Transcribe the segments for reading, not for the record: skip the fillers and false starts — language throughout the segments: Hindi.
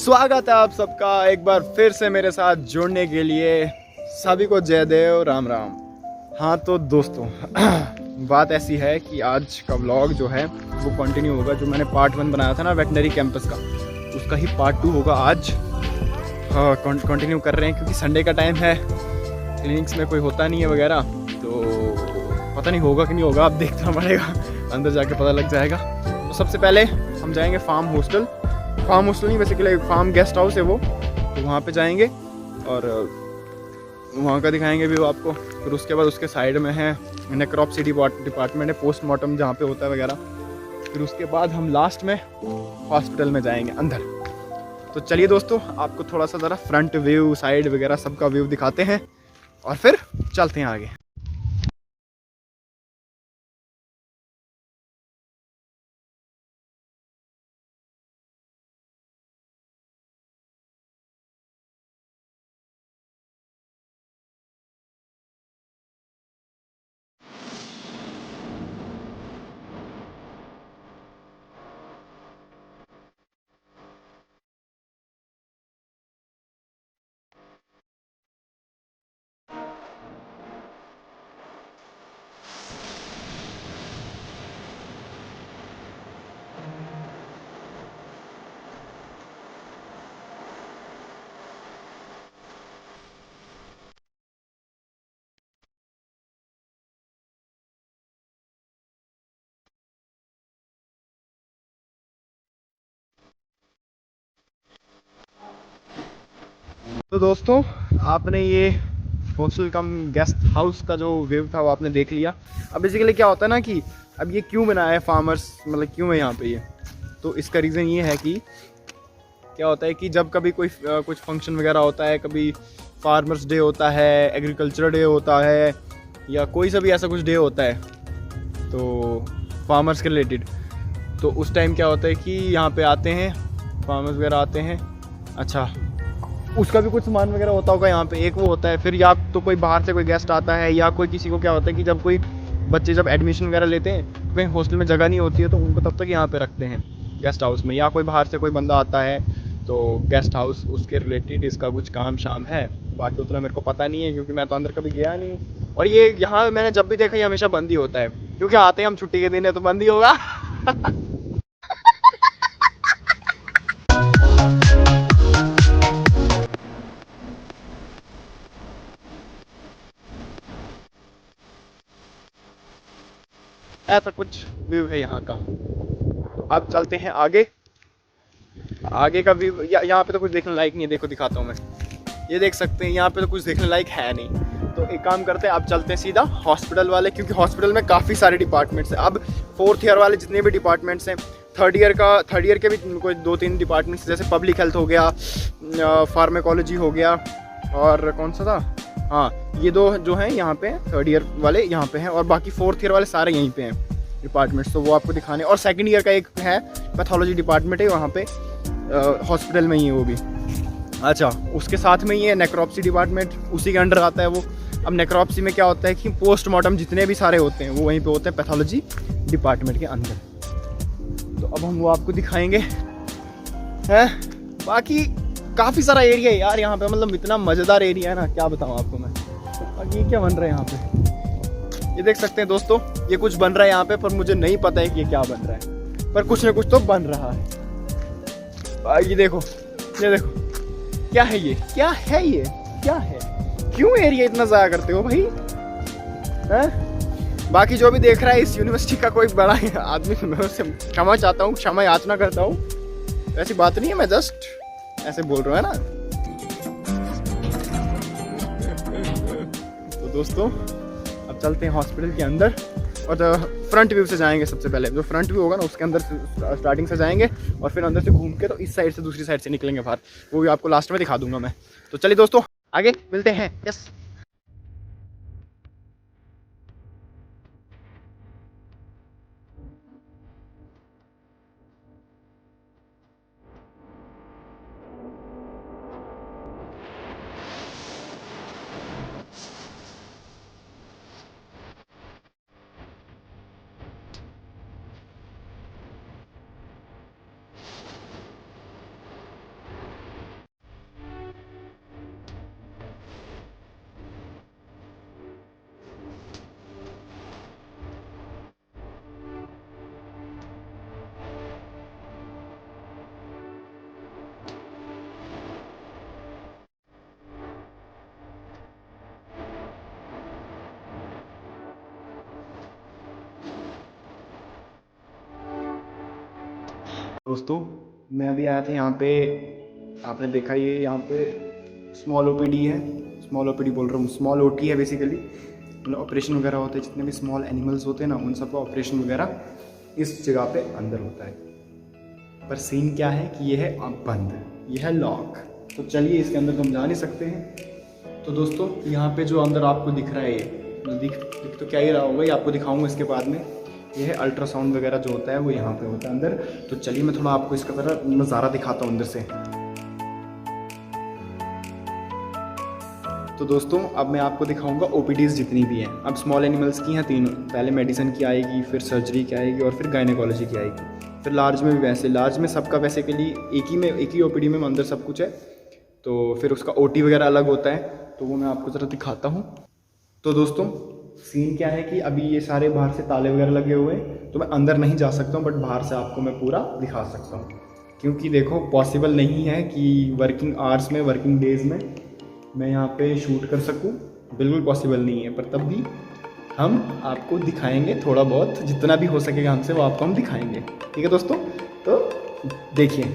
स्वागत है आप सबका एक बार फिर से मेरे साथ जुड़ने के लिए। सभी को जय देव, राम राम। हाँ तो दोस्तों बात ऐसी है कि आज का व्लॉग जो है वो कंटिन्यू होगा। जो मैंने पार्ट 1 बनाया था ना वेटनरी कैंपस का, उसका ही पार्ट 2 होगा आज। हाँ कंटिन्यू कर रहे हैं क्योंकि संडे का टाइम है, क्लिनिक्स में कोई होता नहीं है वगैरह, तो पता नहीं होगा कि नहीं होगा, अब देखना पड़ेगा, अंदर जाके पता लग जाएगा। तो सबसे पहले हम जाएंगे फार्म हॉस्टल नहीं, बेसिकली फार्म गेस्ट हाउस है वो, तो वहाँ पे जाएंगे और वहाँ का दिखाएंगे व्यू आपको। फिर उसके बाद उसके साइड में है नेक्रोप्सी डिपार्टमेंट है, पोस्टमार्टम जहाँ पे होता है वगैरह। फिर उसके बाद हम लास्ट में हॉस्पिटल में जाएंगे अंदर। तो चलिए दोस्तों, आपको थोड़ा सा ज़रा फ्रंट व्यू, साइड वगैरह सबका व्यू दिखाते हैं और फिर चलते हैं आगे। तो दोस्तों, आपने ये हॉस्टल कम गेस्ट हाउस का जो व्यू था वो आपने देख लिया। अब बेसिकली क्या होता है ना कि अब ये क्यों बनाया है फार्मर्स, मतलब क्यों है यहाँ पे ये, तो इसका रीज़न ये है कि क्या होता है कि जब कभी कोई कुछ फंक्शन वगैरह होता है, कभी फार्मर्स डे होता है, एग्रीकल्चर डे होता है, या कोई सा भी ऐसा कुछ डे होता है तो फार्मर्स के रिलेटेड, तो उस टाइम क्या होता है कि यहाँ पे आते हैं फार्मर्स वगैरह आते हैं। अच्छा, उसका भी कुछ सामान वगैरह होता होगा यहाँ पे, एक वो होता है। फिर या तो कोई बाहर से कोई गेस्ट आता है, या कोई किसी को क्या होता है कि जब कोई बच्चे जब एडमिशन वगैरह लेते हैं, कहीं हॉस्टल में जगह नहीं होती है तो उनको तब तक यहाँ पे रखते हैं गेस्ट हाउस में। या कोई बाहर से कोई बंदा आता है तो गेस्ट हाउस उसके रिलेटेड इसका कुछ काम शाम है। बाकी उतना मेरे को पता नहीं है क्योंकि मैं तो अंदर कभी गया नहीं। और ये यहाँ मैंने जब भी देखा ये हमेशा बंद ही होता है, क्योंकि आते हैं हम छुट्टी के दिन है तो बंद ही होगा। ऐसा कुछ व्यू है यहाँ का। तो अब चलते हैं आगे। आगे का व्यू यहाँ पे तो कुछ देखने लायक नहीं है, देखो दिखाता हूँ मैं। ये देख सकते हैं यहाँ पे तो कुछ देखने लायक है नहीं। तो एक काम करते हैं, अब चलते हैं सीधा हॉस्पिटल वाले, क्योंकि हॉस्पिटल में काफ़ी सारे डिपार्टमेंट्स हैं। अब 4th ईयर वाले जितने भी डिपार्टमेंट्स हैं, थर्ड ईयर के भी कोई 2-3 डिपार्टमेंट्स, जैसे पब्लिक हेल्थ हो गया, फार्मेकोलॉजी हो गया, और कौन सा था, हाँ ये दो जो हैं यहाँ पे, थर्ड ईयर वाले यहाँ पे हैं, और बाकी 4th ईयर वाले सारे यहीं पे हैं डिपार्टमेंट्स। तो वो आपको दिखाने, और सेकंड ईयर का एक है पैथोलॉजी डिपार्टमेंट है वहाँ पे, हॉस्पिटल में ही है वो भी। अच्छा, उसके साथ में ही है नेक्रोप्सी डिपार्टमेंट, उसी के अंडर आता है वो। अब नेक्रोप्सी में क्या होता है कि पोस्टमार्टम जितने भी सारे होते हैं वो वहीं पे होते हैं पैथोलॉजी डिपार्टमेंट के अंदर। तो अब हम वो आपको दिखाएंगे हैं। बाकी काफ़ी सारा एरिया है यार यहाँ पे, मतलब इतना मज़ेदार एरिया है ना, क्या बताऊँ आपको मैं। बाकी ये क्या बन रहा है यहाँ पे, ये देख सकते हैं दोस्तों, ये कुछ बन रहा है यहाँ पे, पर मुझे नहीं पता है कि ये क्या बन रहा है, पर कुछ ना कुछ तो बन रहा है। ये देखो, ये देखो, क्या है ये, क्या है ये, क्या है, क्यों एरिया इतना ज़ाया करते हो भाई हैं? बाकी जो भी देख रहा है इस यूनिवर्सिटी का कोई बड़ा आदमी, मैं उससे क्षमा चाहता हूँ, क्षमा याचना करता हूँ, ऐसी बात नहीं है, मैं जस्ट ऐसे बोल रहा है ना। तो दोस्तों अब चलते हैं हॉस्पिटल के अंदर, और फ्रंट व्यू से जाएंगे। सबसे पहले जो फ्रंट व्यू होगा ना उसके अंदर स्टार्टिंग से जाएंगे, और फिर अंदर से घूम के तो इस साइड से दूसरी साइड से निकलेंगे बाहर, वो भी आपको लास्ट में दिखा दूंगा मैं। तो चलिए दोस्तों आगे मिलते हैं। यस। दोस्तों मैं अभी आया था यहाँ पे, आपने देखा ये यहाँ पे स्मॉल ओपीडी है, स्मॉल ओपीडी बोल रहा हूँ, स्मॉल ओटी है बेसिकली। मतलब ऑपरेशन वगैरह होते हैं, जितने भी स्मॉल एनिमल्स होते हैं ना, उन सबका ऑपरेशन वगैरह इस जगह पे अंदर होता है। पर सीन क्या है कि ये है अब बंद, ये है लॉक। तो चलिए इसके अंदर तो हम जा नहीं सकते हैं। तो दोस्तों यहाँ पे जो अंदर आपको दिख रहा है, ये दिख तो क्या ही रहा होगा, ये आपको दिखाऊंगा इसके बाद में। ये है अल्ट्रासाउंड वगैरह जो होता है वो यहाँ पे होता है अंदर। तो चलिए मैं थोड़ा आपको इसका तरह नज़ारा दिखाता हूँ अंदर से। तो दोस्तों अब मैं आपको दिखाऊंगा ओपीडीज़ जितनी भी हैं। अब स्मॉल एनिमल्स की हैं तीनों, पहले मेडिसिन की आएगी, फिर सर्जरी की आएगी और फिर गायनेकोलॉजी की आएगी। फिर लार्ज में भी वैसे, लार्ज में सबका वैसे के लिए एक ही ओपीडी में अंदर सब कुछ है। तो फिर उसका ओटी वगैरह अलग होता है, तो वो मैं आपको ज़रा दिखाता हूँ। तो दोस्तों सीन क्या है कि अभी ये सारे बाहर से ताले वगैरह लगे हुए हैं, तो मैं अंदर नहीं जा सकता हूँ, बट बाहर से आपको मैं पूरा दिखा सकता हूँ। क्योंकि देखो पॉसिबल नहीं है कि वर्किंग आवर्स में, वर्किंग डेज़ में मैं यहाँ पे शूट कर सकूँ, बिल्कुल पॉसिबल नहीं है। पर तब भी हम आपको दिखाएंगे थोड़ा बहुत, जितना भी हो सकेगा हमसे वो आपको हम दिखाएंगे। ठीक है दोस्तों, तो देखिए।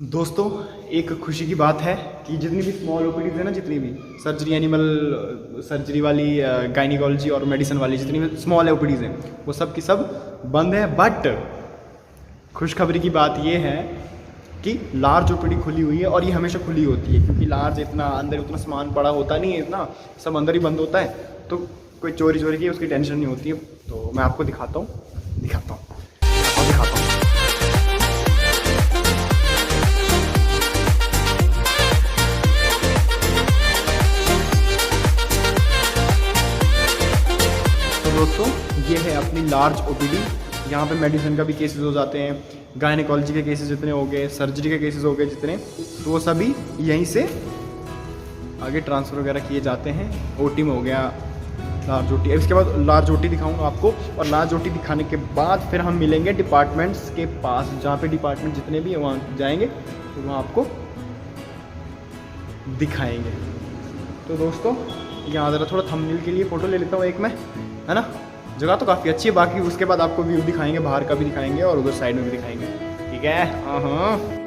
दोस्तों एक खुशी की बात है कि जितनी भी स्मॉल ओपीडीज है ना, जितनी भी सर्जरी, एनिमल सर्जरी वाली, गायनिकोलॉजी और मेडिसिन वाली जितनी भी स्मॉल ओपीडीज हैं, वो सब की सब बंद है। बट खुशखबरी की बात ये है कि लार्ज ओपीडी खुली हुई है, और ये हमेशा खुली होती है क्योंकि लार्ज इतना अंदर उतना सामान पड़ा होता नहीं है, इतना सब अंदर ही बंद होता है, तो कोई चोरी की उसकी टेंशन नहीं होती है। तो मैं आपको दिखाता हूँ और दिखाता हूँ। दोस्तों ये है अपनी लार्ज ओपीडी। यहाँ पे मेडिसिन का भी केसेस हो जाते हैं, गायनेकोलॉजी के केसेस जितने हो गए, सर्जरी के केसेस हो गए जितने, तो वो सभी यहीं से आगे ट्रांसफ़र वगैरह किए जाते हैं। ओटी में हो गया लार्ज ओटी, इसके बाद लार्ज ओटी दिखाऊंगा आपको, और लार्ज ओटी दिखाने के बाद फिर हम मिलेंगे डिपार्टमेंट्स के पास, जहाँ पे डिपार्टमेंट जितने भी हैं वहाँ जाएंगे, तो वहाँ आपको दिखाएंगे। तो दोस्तों यहाँ ज़रा थोड़ा थंबनेल के लिए फ़ोटो ले लेता हूँ एक मैं, है ना। जगह तो काफ़ी अच्छी है, बाकी उसके बाद आपको व्यू दिखाएंगे, बाहर का भी दिखाएंगे और उधर साइड में भी दिखाएंगे। ठीक है, हाँ।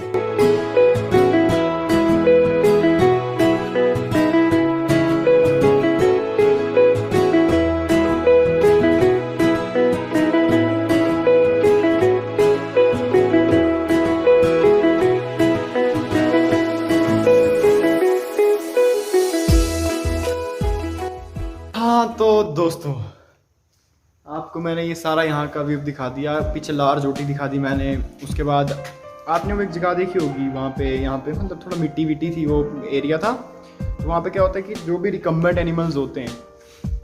तो दोस्तों आपको मैंने ये सारा यहाँ का व्यू दिखा दिया, पीछे लार्ज ओटी दिखा दी मैंने। उसके बाद आपने वो एक जगह देखी होगी वहाँ पे, यहाँ पे मतलब थोड़ा मिट्टी विट्टी थी, वो एरिया था। तो वहाँ पे क्या होता है कि जो भी रिकम्बेंट एनिमल्स होते हैं,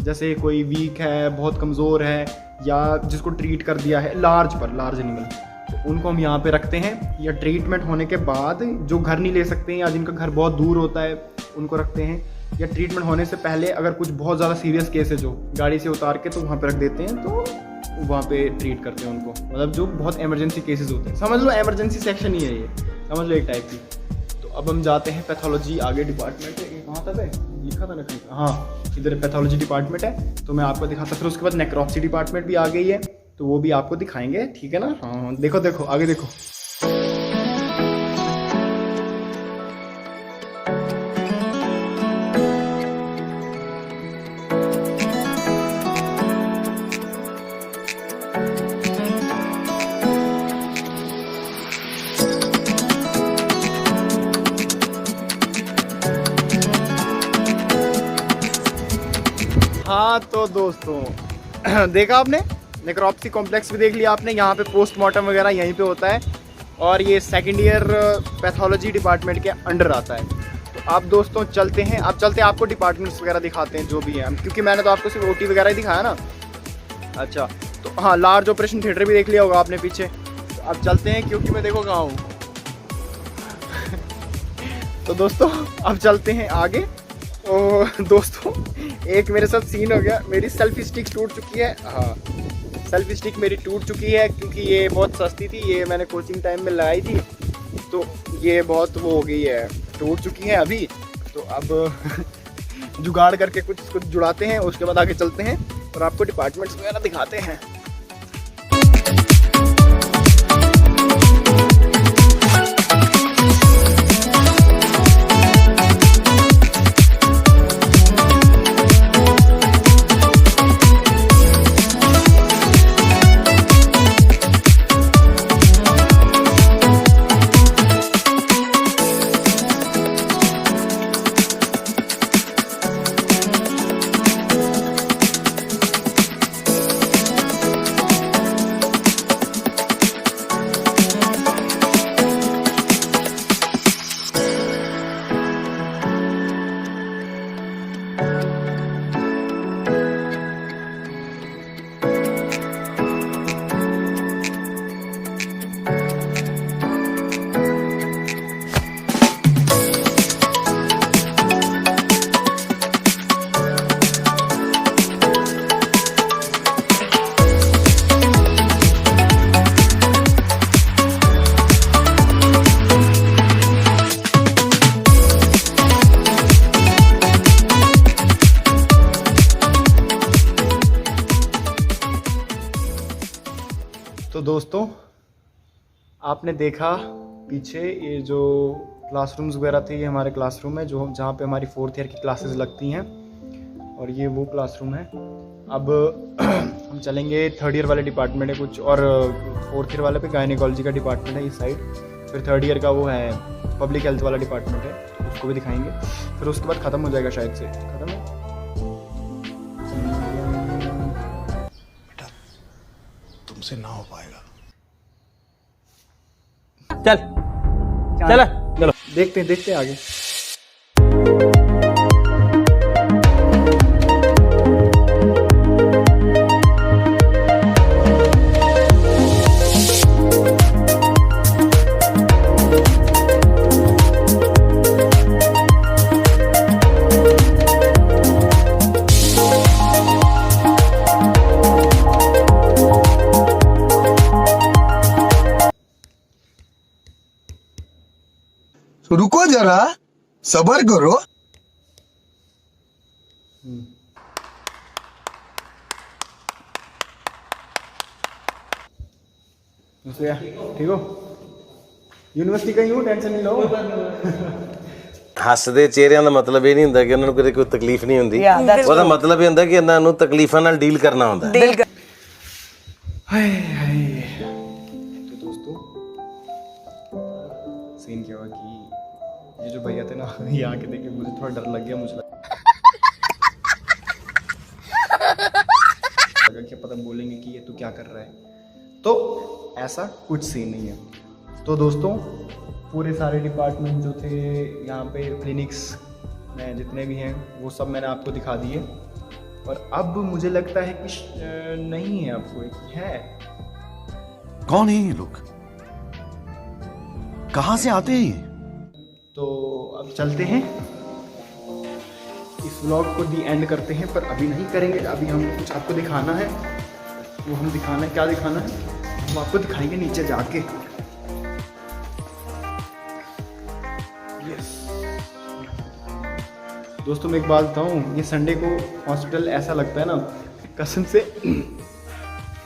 जैसे कोई वीक है, बहुत कमज़ोर है, या जिसको ट्रीट कर दिया है लार्ज एनिमल, तो उनको हम यहाँ पे रखते हैं। या ट्रीटमेंट होने के बाद जो घर नहीं ले सकते हैं या जिनका घर बहुत दूर होता है, उनको रखते हैं। या ट्रीटमेंट होने से पहले अगर कुछ बहुत ज़्यादा सीरियस केस है जो गाड़ी से उतार के तो वहाँ पे रख देते हैं, तो वहाँ पे ट्रीट करते हैं उनको। मतलब जो बहुत इमरजेंसी केसेस होते हैं, समझ लो इमरजेंसी सेक्शन ही है ये, समझ लो एक टाइप की। तो अब हम जाते हैं पैथोलॉजी आगे डिपार्टमेंट है, कहाँ तक है लिखा था ना कहीं, हाँ इधर पैथोलॉजी डिपार्टमेंट है, तो मैं आपको दिखाता। फिर उसके बाद नेक्रोप्सी डिपार्टमेंट भी आ गई है, तो वो भी आपको दिखाएंगे। ठीक है ना, हाँ देखो आगे देखो। हाँ तो दोस्तों देखा आपने, नेक्रोप्सी कॉम्प्लेक्स भी देख लिया आपने। यहाँ पे पोस्टमार्टम वगैरह यहीं पे होता है। और ये सेकेंड ईयर पैथोलॉजी डिपार्टमेंट के अंडर आता है। तो आप दोस्तों चलते हैं, आपको डिपार्टमेंट्स वगैरह दिखाते हैं जो भी हैं, क्योंकि मैंने तो आपको सिर्फ ओटी वगैरह ही दिखाया ना। अच्छा तो हाँ, लार्ज ऑपरेशन थिएटर भी देख लिया होगा आपने पीछे। तो अब चलते हैं, क्योंकि मैं देखो कहाँ हूँ। तो दोस्तों अब चलते हैं आगे। और दोस्तों एक मेरे साथ सीन हो गया, मेरी सेल्फी स्टिक टूट चुकी है। हाँ, सेल्फी स्टिक मेरी टूट चुकी है, क्योंकि ये बहुत सस्ती थी, ये मैंने कोचिंग टाइम में लगाई थी, तो ये बहुत वो हो गई है, टूट चुकी है अभी। तो अब जुगाड़ करके कुछ जुड़ाते हैं, उसके बाद आगे चलते हैं और आपको डिपार्टमेंट्स वगैरह दिखाते हैं। तो दोस्तों आपने देखा पीछे ये जो क्लासरूम्स वगैरह थे, ये हमारे क्लासरूम है जो जहाँ पे हमारी 4th ईयर की क्लासेस लगती हैं, और ये वो क्लासरूम है। अब हम चलेंगे 3rd ईयर वाले डिपार्टमेंट है कुछ, और 4th ईयर वाले पे गायनेकोलॉजी का डिपार्टमेंट है इस साइड, फिर 3rd ईयर का वो है पब्लिक हेल्थ वाला डिपार्टमेंट है, तो उसको भी दिखाएंगे। फिर उसके बाद ख़त्म हो जाएगा, शायद से ख़त्म है। तुमसे ना हो पाएगा। चल चल चलो देखते हैं आगे। रुको जरा, सबर करो। ठीक हो? यूनिवर्सिटी का ही हूँ, टेंशन नहीं लो। ਹੱਸਦੇ ਚਿਹਰਿਆਂ ਦਾ ਮਤਲਬ ਇਹ ਨਹੀਂ ਹੁੰਦਾ ਕਿ ਉਹਨਾਂ ਨੂੰ ਕੋਈ ਤਕਲੀਫ ਨਹੀਂ ਹੁੰਦੀ, ਉਹਦਾ ਮਤਲਬ ਇਹ ਹੁੰਦਾ ਕਿ ਇਹਨਾਂ ਨੂੰ ਤਕਲੀਫਾਂ ਨਾਲ ਡੀਲ ਕਰਨਾ ਹੁੰਦਾ ਹੈ। तो दोस्तों सीन क्या हुआ कि ये जो भैया थे ना, ये आके देखे मुझे थोड़ा डर लग गया, मुझे लगा कि पता बोलेंगे कि ये तू क्या कर रहा है, तो ऐसा कुछ सीन नहीं है। तो दोस्तों पूरे सारे डिपार्टमेंट जो थे यहाँ पे क्लिनिक्स में जितने भी हैं वो सब मैंने आपको दिखा दिए, और अब मुझे लगता है कि नहीं है, आपको है। कौन है ये लोग, कहां से आते हैं ये? तो अब चलते हैं, इस व्लॉग को दी एंड करते हैं, पर अभी नहीं करेंगे, अभी हम कुछ आपको दिखाना है। वो हम दिखाना है, क्या दिखाना है हम आपको दिखाएंगे नीचे जाके। यस दोस्तों, मैं एक बात बताऊं, ये संडे को हॉस्पिटल ऐसा लगता है ना, कसम से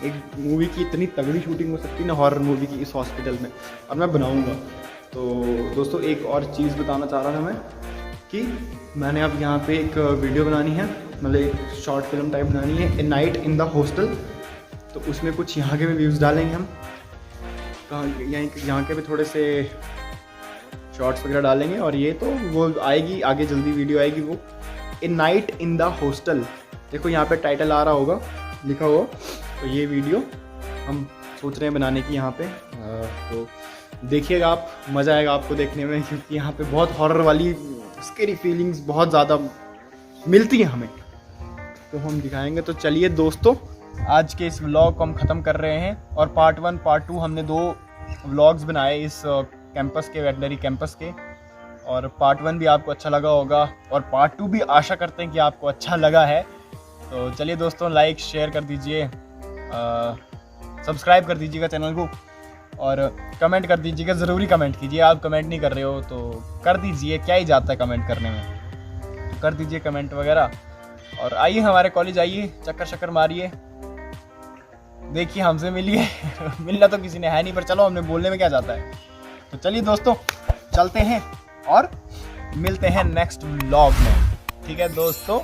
एक मूवी की इतनी तगड़ी शूटिंग हो सकती है ना, हॉरर मूवी की, इस हॉस्पिटल में, और मैं बनाऊंगा। तो दोस्तों एक और चीज़ बताना चाह रहा था मैं, कि मैंने अब यहाँ पे एक वीडियो बनानी है, मतलब एक शॉर्ट फिल्म टाइप बनानी है, ए नाइट इन द हॉस्टल। तो उसमें कुछ यहाँ के भी व्यूज़ डालेंगे हम, यहाँ के भी थोड़े से शॉर्ट्स वगैरह डालेंगे, और ये तो वो आएगी आगे, जल्दी वीडियो आएगी वो, ए नाइट इन द हॉस्टल। देखो यहाँ पे टाइटल आ रहा होगा, लिखा हुआ। तो ये वीडियो हम सोच रहे हैं बनाने की यहाँ पे, तो देखिएगा आप, मज़ा आएगा आपको देखने में, क्योंकि यहाँ पे बहुत हॉरर वाली स्कैरी फीलिंग्स बहुत ज़्यादा मिलती हैं हमें, तो हम दिखाएंगे। तो चलिए दोस्तों, आज के इस व्लॉग को हम ख़त्म कर रहे हैं, और पार्ट 1 पार्ट 2 हमने 2 व्लॉग्स बनाए इस कैंपस के, वेटनरी कैंपस के, और पार्ट 1 भी आपको अच्छा लगा होगा, और पार्ट 2 भी आशा करते हैं कि आपको अच्छा लगा है। तो चलिए दोस्तों, लाइक शेयर कर दीजिए, सब्सक्राइब कर दीजिएगा चैनल को, और कमेंट कर दीजिएगा, ज़रूरी कमेंट कीजिए। आप कमेंट नहीं कर रहे हो तो कर दीजिए, क्या ही जाता है कमेंट करने में, तो कर दीजिए कमेंट वगैरह। और आइए हमारे कॉलेज, आइए चक्कर शक्कर मारिए, देखिए हमसे मिलिए मिलना तो किसी ने है नहीं, पर चलो हमने बोलने में क्या जाता है। तो चलिए दोस्तों, चलते हैं और मिलते हैं नेक्स्ट व्लॉग में, ठीक है दोस्तों।